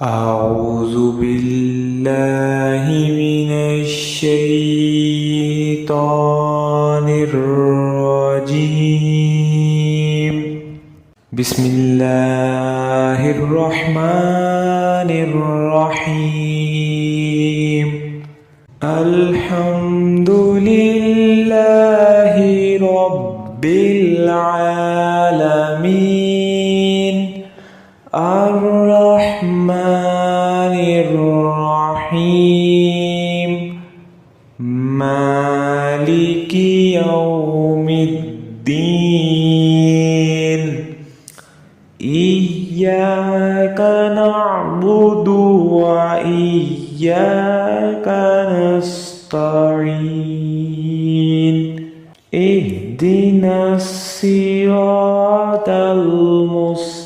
أعوذ بالله من الشيطان الرجيم. بسم الله الرحمن الرحيم. الحمد لله رب العالمين الرحمن الرحيم مالك يوم الدين. إياك نعبد وإياك نستعين. اهدنا الصراط المستقيم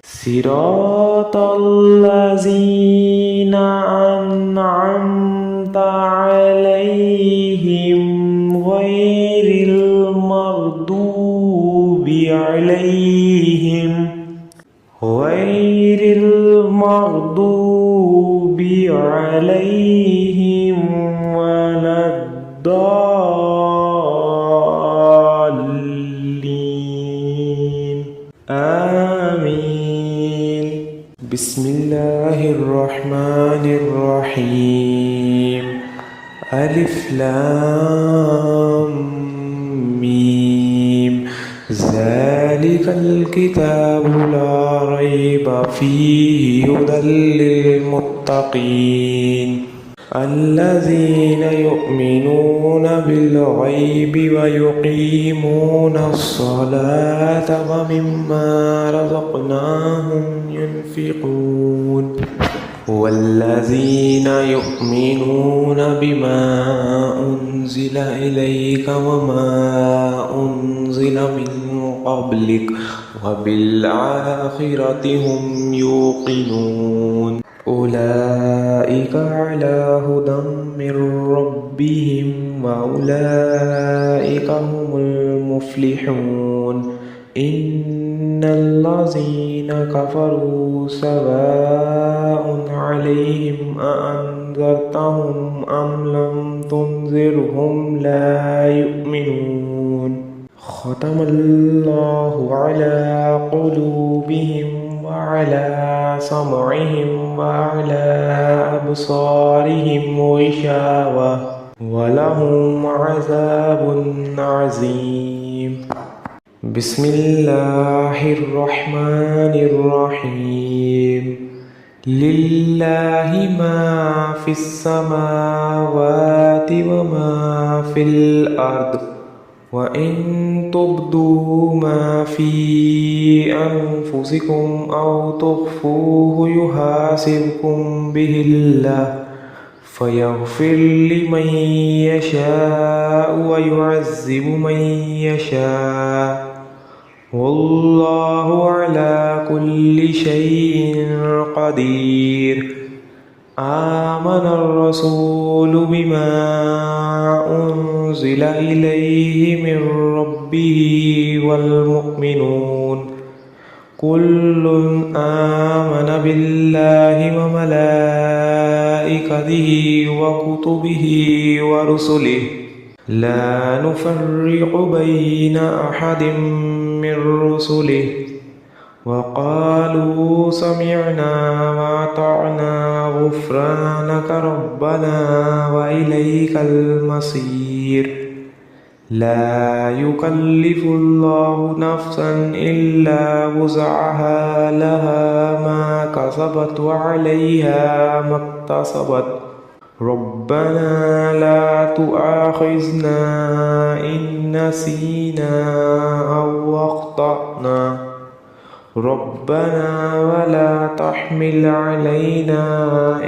صراط الذين أنعمت عليهم غير المغضوب عليهم ولا الضالين. آمين. بسم الله الرحمن الرحيم. ألف لام ميم. ذلك الكتاب لا ريب فيه هدى للمتقين الذين يؤمنون بالغيب ويقيمون الصلاة ومما رزقناهم ينفقون. والذين يؤمنون بما أنزل إليك وما أنزل من قبلك وبالآخرة هم يوقنون. أولئك على هدى من ربهم وأولئك هم المفلحون. إن الذين كفروا سواء عليهم أأنذرتهم أم لم تنذرهم لا يؤمنون. ختم الله على قلوبهم وعلى سمعهم وعلى أبصارهم غشاوة ولهم عذاب عظيم. بسم الله الرحمن الرحيم. لله ما في السماوات وما في الأرض وإن تبدوا ما في أنفسكم أو تخفوه يحاسبكم به الله فيغفر لمن يشاء ويعذب من يشاء والله على كل شيء قدير. آمن الرسول بما أنزل إليه من ربه والمؤمنون كل آمن بالله وملائكته وكتبه ورسله لا نفرق بين أحد من رسله وقالوا سمعنا وأطعنا غفرانك ربنا وإليك المصير. لا يكلف الله نفسا إلا وسعها لها ما كسبت وعليها ما اكتسبت. ربنا لا تؤاخذنا إن نسينا أو أخطأنا. ربنا ولا تحمل علينا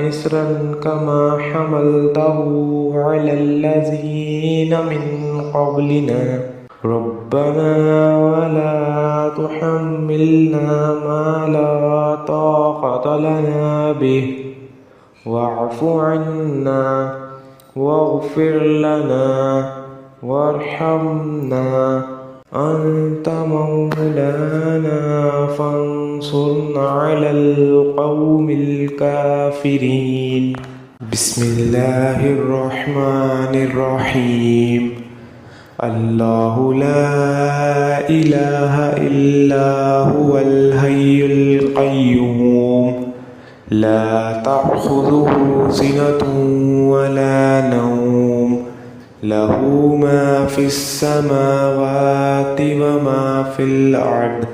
إصرا كما حملته على الذين من قبلنا. ربنا ولا تحملنا ما لا طاقة لنا به واعف عنا واغفر لنا وارحمنا أنت مولانا فانصرنا على القوم الكافرين. بسم الله الرحمن الرحيم. الله لا إله إلا هو الحي القيوم لا تأخذه سنة ولا نوم له ما في السماوات وما في الأرض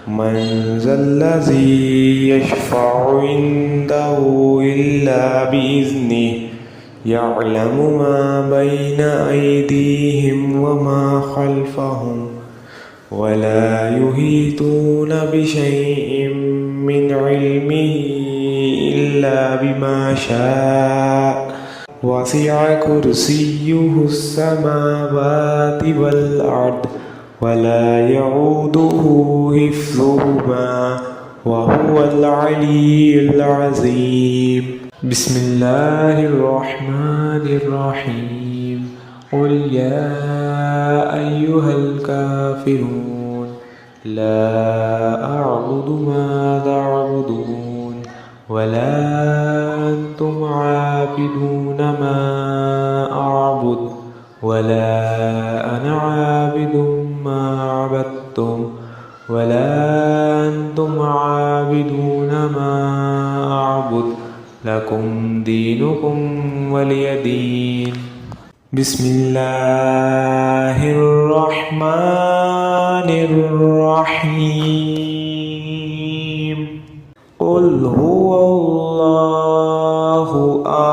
من ذا الذي يشفع عنده إلا بإذنه يعلم ما بين أيديهم وما خلفهم ولا يحيطون بشيء من علمه إلا بما شاء وسع كرسيه السماوات والأرض ولا يعوده حفظهما وهو العلي العظيم. بسم الله الرحمن الرحيم. قل يا أيها الكافرون لا أعبد ما تعبدون ولا أنتم عابدون ما أعبد ولا أنا عابد ما عبدتم ولا أنتم عابدون ما أعبد لكم دينكم ولي دين. بسم الله الرحمن الرحيم. قل هو الله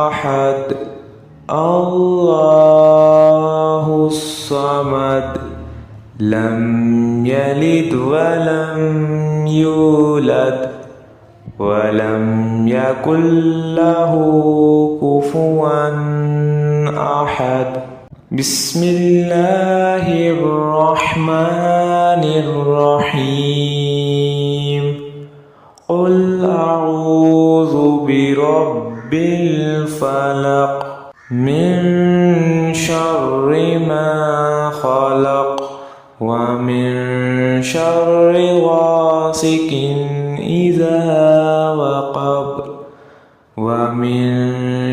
أحد الله الصمد لم يلد ولم يولد ولم يكن له كفوا أحد. بسم الله الرحمن الرحيم. قل أعوذ برب الفلق من شر ما خلق ومن شر غاسق إذا وقب ومن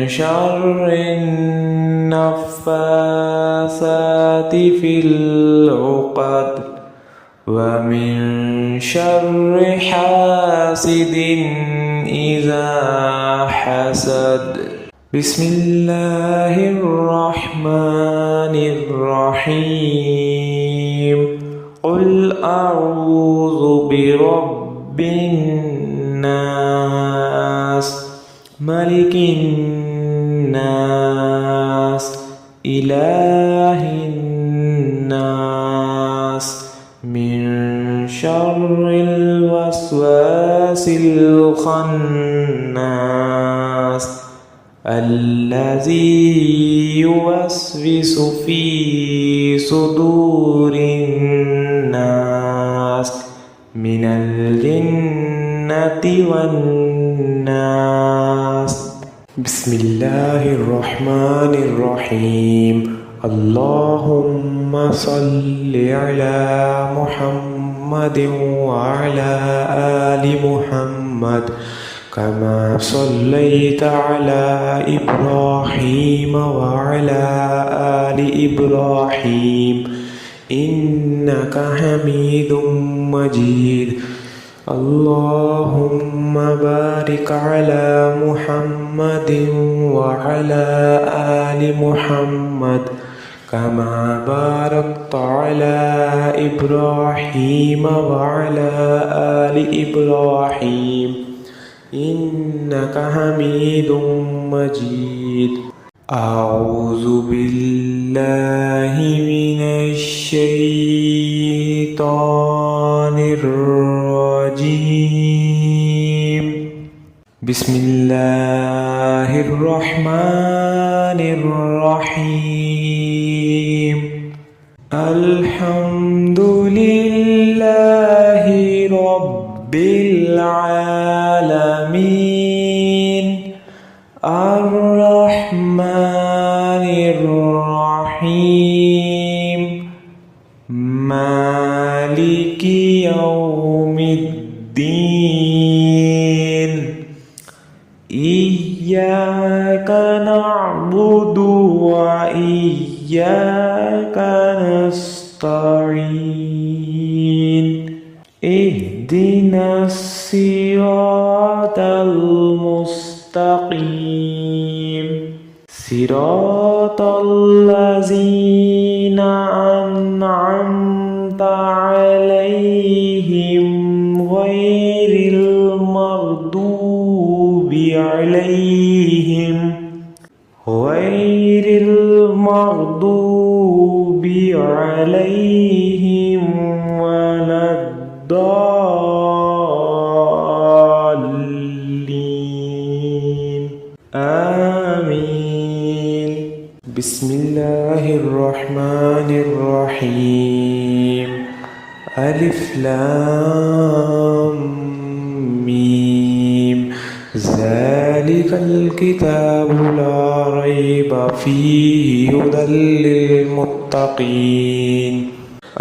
شر النفاثات في العقد ومن شر حاسد إذا حسد. بسم الله الرحمن الرحيم. قل أعوذ برب الناس ملك الناس إله الناس من شر الوسواس الخناس الذي يوسوس في صدور الناس من الجنة والناس. بسم الله الرحمن الرحيم. اللهم صل على محمد وعلى آل محمد كما صليت على إبراهيم وعلى آل إبراهيم إنك حميد مجيد. اللهم بارك على محمد وعلى آل محمد كما باركت على إبراهيم وعلى آل إبراهيم إنك حميد مجيد. أعوذ بالله من الشيطان الرجيم. بسم الله الرحمن الرحيم. الحمد لله رب العالمين الرحمن الرحيم إياك نعبد وإياك نستعين اهدنا الصراط المستقيم صراط الذين أنعمت عليهم غير المغضوب عليهم ولا الضالين آمين. بسم الله الرحمن الرحيم. ألف لام ميم. ذلك الكتاب لا ريب فيه هدى للمتقين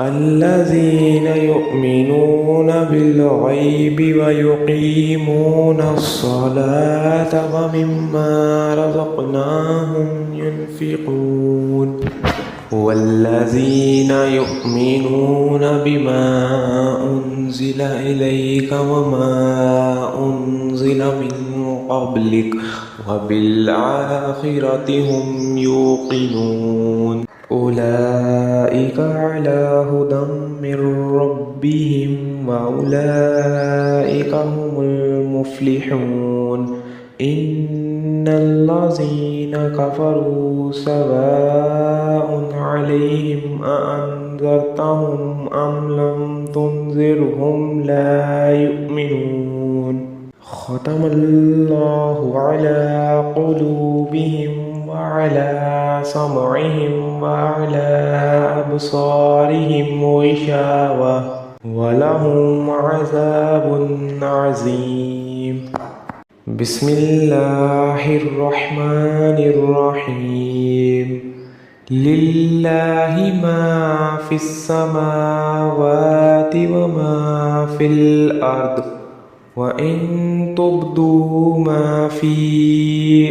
الذين يؤمنون بالغيب ويقيمون الصلاة ومما رزقناهم ينفقون والذين يؤمنون بما أنزل إليك وما أنزل من قبلك وبالآخرة هم يوقنون أولئك على هدى من ربهم وأولئك هم المفلحون إن الذين كفروا سواء عليهم أأنذرتهم أم لم تنذرهم لا يؤمنون ختم الله على قلوبهم وعلى سمعهم وعلى أبصارهم غشاوة ولهم عذاب عظيم. بسم الله الرحمن الرحيم. لله ما في السماوات وما في الأرض وإن تبدوا ما في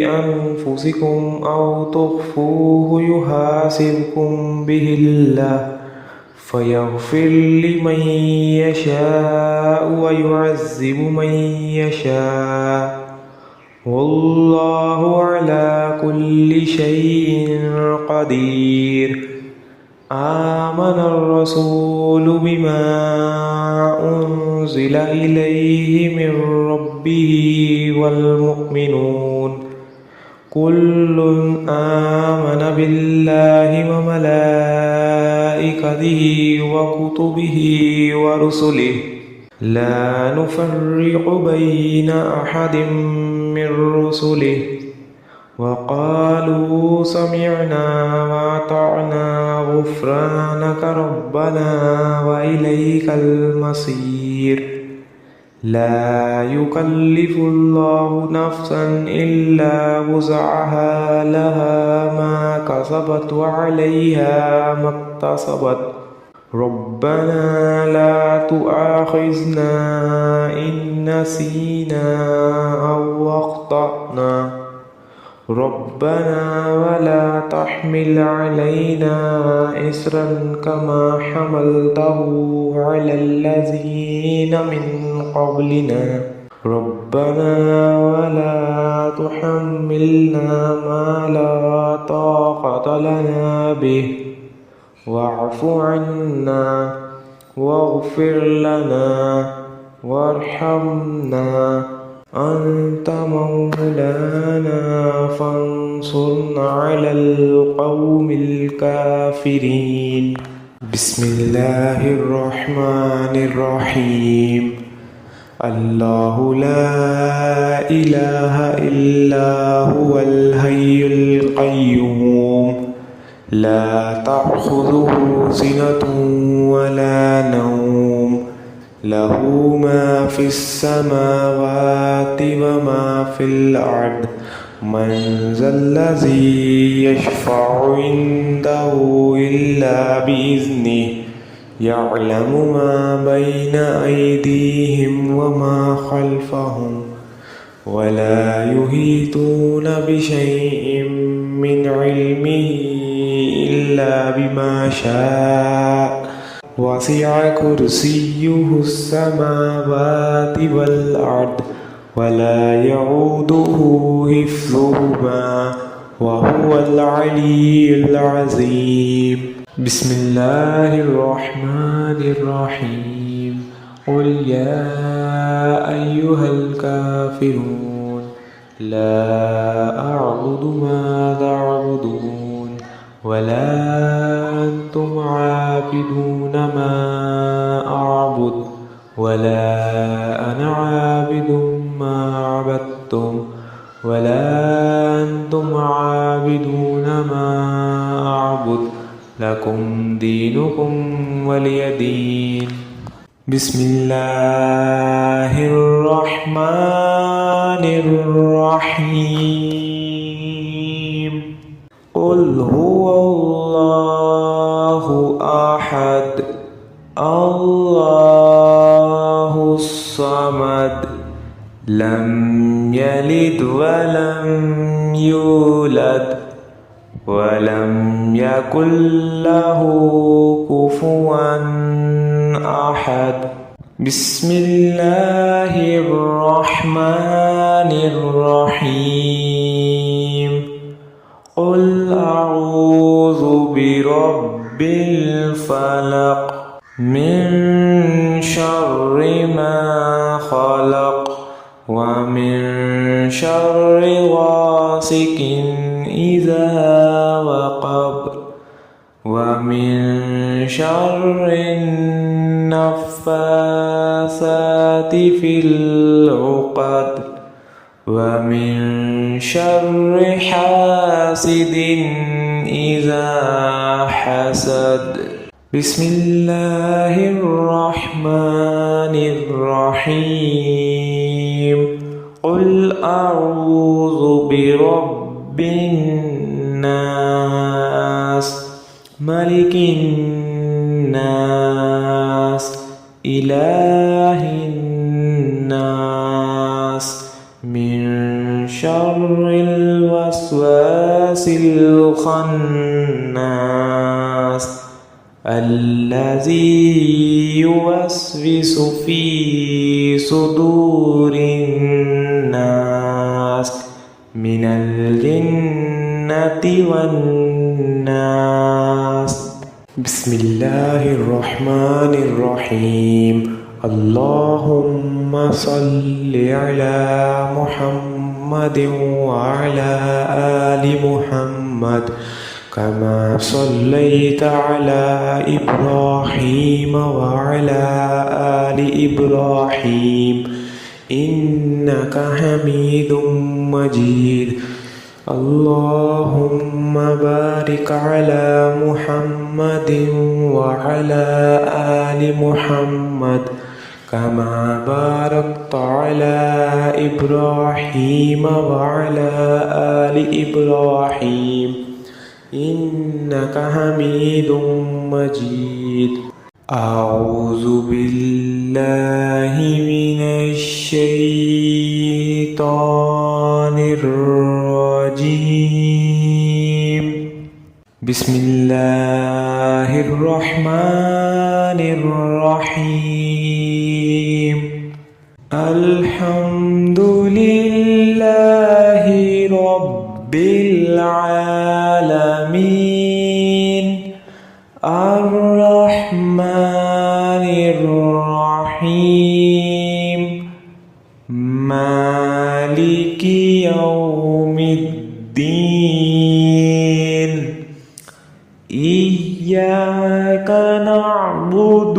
أنفسكم أو تخفوه يحاسبكم به الله فيغفر لمن يشاء ويعذب من يشاء والله على كل شيء قدير. آمن الرسول بما أنزل إليه من ربه والمؤمنون كل آمن بالله وملائكته وكتبه ورسله لا نفرق بين أحد من رسله وقالوا سمعنا وأطعنا غفرانك ربنا وإليك المصير. لا يكلف الله نفسا إلا وسعها لها ما كسبت وعليها ما اكتسبت ربنا لا تؤاخذنا إن نسينا أو أخطأنا ربنا ولا تحمل علينا إصرا كما حملته على الذين من قبلنا ربنا ولا تحملنا ما لا طاقة لنا به واعف عنا واغفر لنا وارحمنا أنت مولانا فانصرنا على القوم الكافرين. بسم الله الرحمن الرحيم. الله لا إله إلا هو الحي القيوم لا تأخذه سنة ولا نوم له ما في السماوات وما في الأرض من ذا الذي يشفع عنده إلا بإذنه يعلم ما بين أيديهم وما خلفهم ولا يحيطون بشيء من علمه إلا بما شاء وسع كرسيه السماوات والأرض ولا يعوده حفظهما وهو العلي العظيم. بسم الله الرحمن الرحيم. قل يا أيها الكافرون لا أعبد ما تعبدون ولا أنتم عابدون ما أعبد ولا أنا عابد ما عبدتم ولا أنتم عابدون ما أعبد لكم دينكم ولي دين. بسم الله الرحمن الرحيم. قل هو الله أحد الله الصمد لم يلد ولم يولد ولم يكن له كفوا أحد. بسم الله الرحمن الرحيم. قل أعوذ برب الفلق من شر ما خلق ومن شر غاسق إذا وقب ومن شر النفاثات في العقد ومن شر حاسد إذا حسد. بسم الله الرحمن الرحيم. قل أعوذ برب الناس ملك الناس إله الناس من شر الوسواس الخناس الذي يوسوس في صدور الناس من الجنة والناس. بسم الله الرحمن الرحيم. اللهم صل على محمد وعلى آل محمد كما صليت على إبراهيم وعلى آل إبراهيم إنك حميد مجيد. اللهم بارك على محمد وعلى آل محمد كما باركت على إبراهيم وعلى آل إبراهيم إنك حميد مجيد. أعوذ بالله من الشيطان الرجيم. بسم الله الرحمن الرحيم. الحمد لله رب العالمين الرحمن الرحيم مالك يوم الدين. إياك نعبد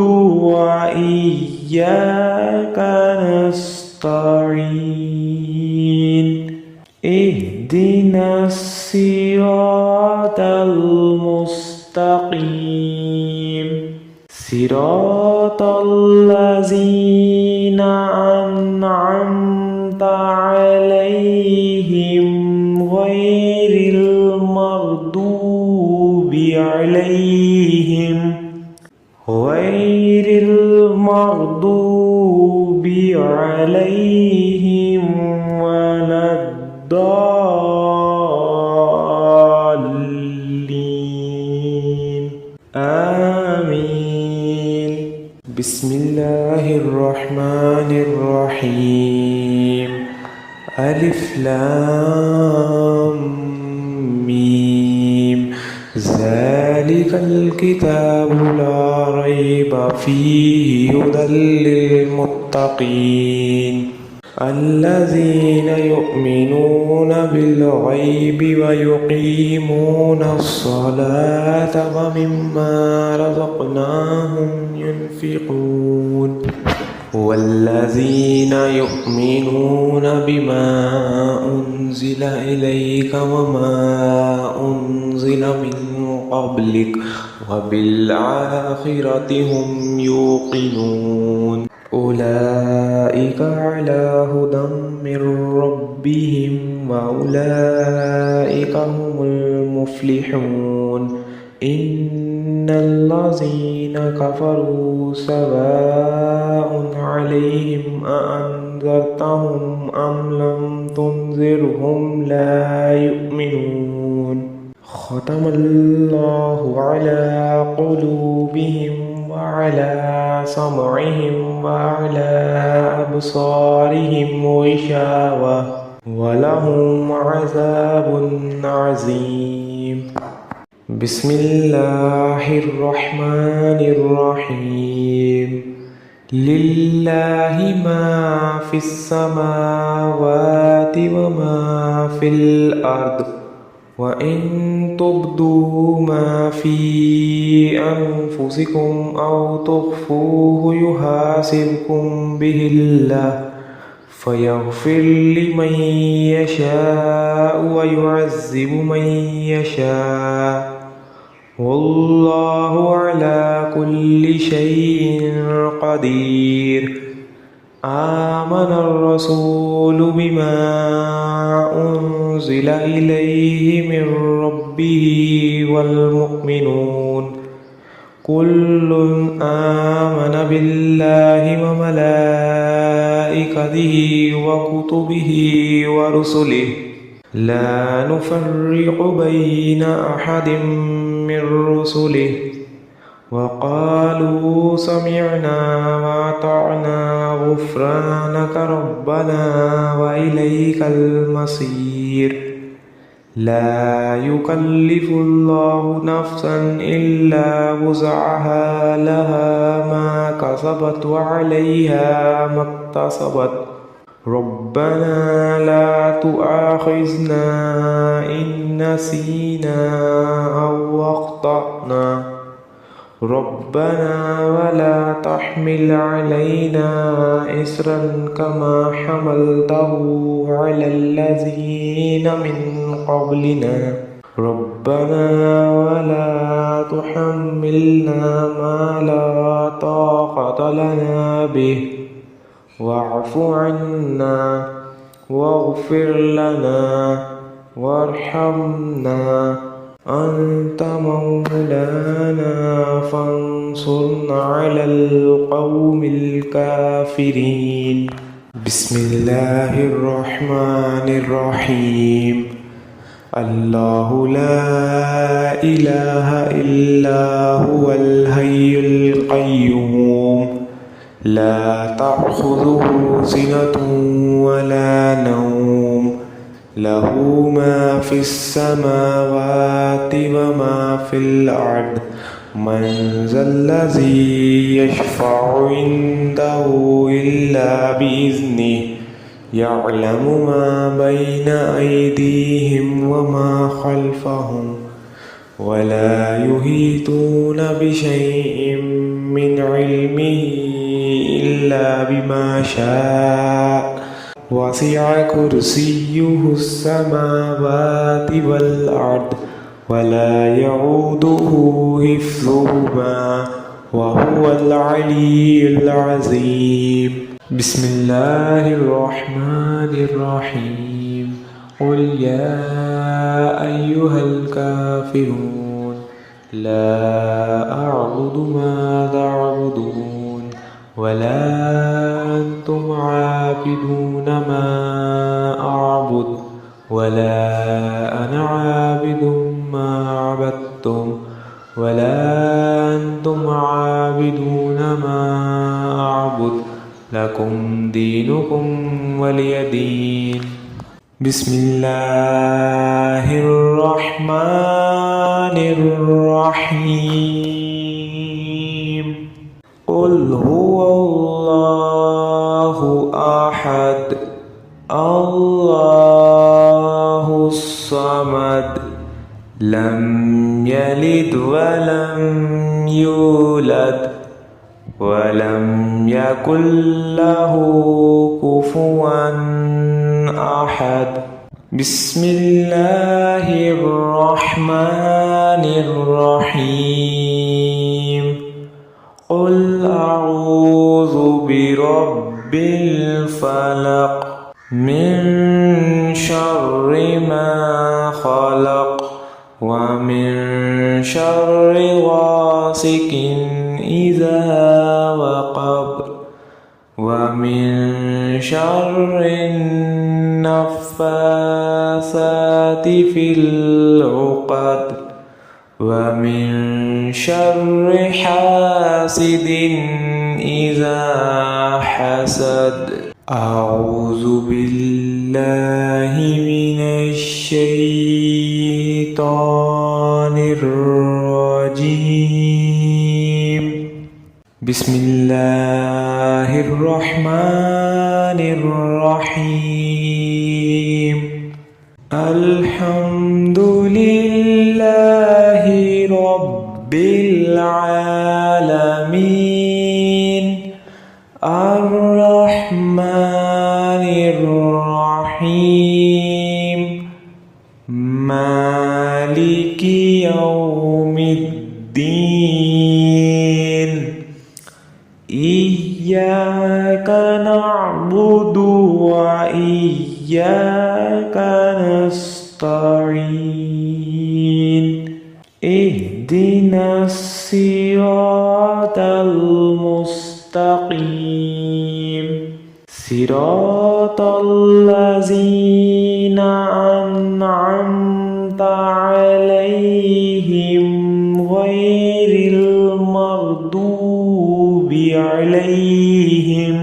وإياك نستعين. اهدنا الصراط المستقيم صراط الذين أنعمت عليهم غير المغضوب عليهم ولا عليهم ولا الضالين آمين. بسم الله الرحمن الرحيم. ألف لام ميم. ذلك الكتاب لا ريب فيه هدى للمتقين الذين يؤمنون بالغيب ويقيمون الصلاة ومما رزقناهم ينفقون والذين يؤمنون بما أنزل إليك وما أنزل من قبلك وبالآخرة هم يوقنون أولئك على هدى من ربهم وأولئك هم المفلحون إن الذين كفروا سواء عليهم أأنذرتهم أم لم تنذرهم لا يؤمنون ختم الله على قلوبهم وعلى سمعهم وعلى أبصارهم غشاوة ولهم عذاب عظيم. بسم الله الرحمن الرحيم. لله ما في السماوات وما في الأرض وإن تبدوا ما في أنفسكم أو تخفوه يحاسبكم به الله فيغفر لمن يشاء ويعذب من يشاء والله على كل شيء قدير. آمن الرسول بما أنزل إليه من ربه والمؤمنون كل آمن بالله وملائكته وكتبه ورسله لا نفرق بين أحد من رسله وقالوا سمعنا وأطعنا غفرانك ربنا وإليك المصير. لا يكلف الله نفسا إلا وسعها لها ما كسبت وعليها ما اكتسبت ربنا لا تؤاخذنا إن نسينا أو أخطأنا ربنا ولا تحمل علينا إصرا كما حملته على الذين من قبلنا ربنا ولا تحملنا ما لا طاقة لنا به واعف عنا واغفر لنا وارحمنا أنت مولانا فانصرنا على القوم الكافرين. بسم الله الرحمن الرحيم. الله لا إله إلا هو الحي القيوم لا تأخذه سنة ولا نوم له ما في السماوات وما في الأرض من ذا الذي يشفع عنده إلا بإذنه يعلم ما بين أيديهم وما خلفهم ولا يحيطون بشيء من علمه إلا بما شاء وسع كرسيه السماوات والأرض ولا يعوده حفظهما وهو العلي العظيم. بسم الله الرحمن الرحيم. قل يا أيها الكافرون لا أعبد ما تعبدون ولا أنتم عابدون ما أعبد ولا أنا عابد ما عبدتم ولا أنتم عابدون ما أعبد لكم دينكم ولي دين. بسم الله الرحمن الرحيم. قل هو الله أحد الله الصمد لم يلد ولم يولد ولم يكن له كفوا أحد. بسم الله الرحمن الرحيم. قل أعوذ برب الفلق من شر ما خلق ومن شر غاسق إذا وقب ومن شر النفاثات في العقد ومن شر حاسد إذا حسد. أعوذ بالله من الشيطان الرجيم. بسم الله الرحمن الرحيم. الحمد لله رب العالمين الرحمن الرحيم مالك يوم الدين. إياك نعبد وإياك نستعين. اهدنا الصراط المستقيم صراط الذين أنعمت عليهم غير المغضوب عليهم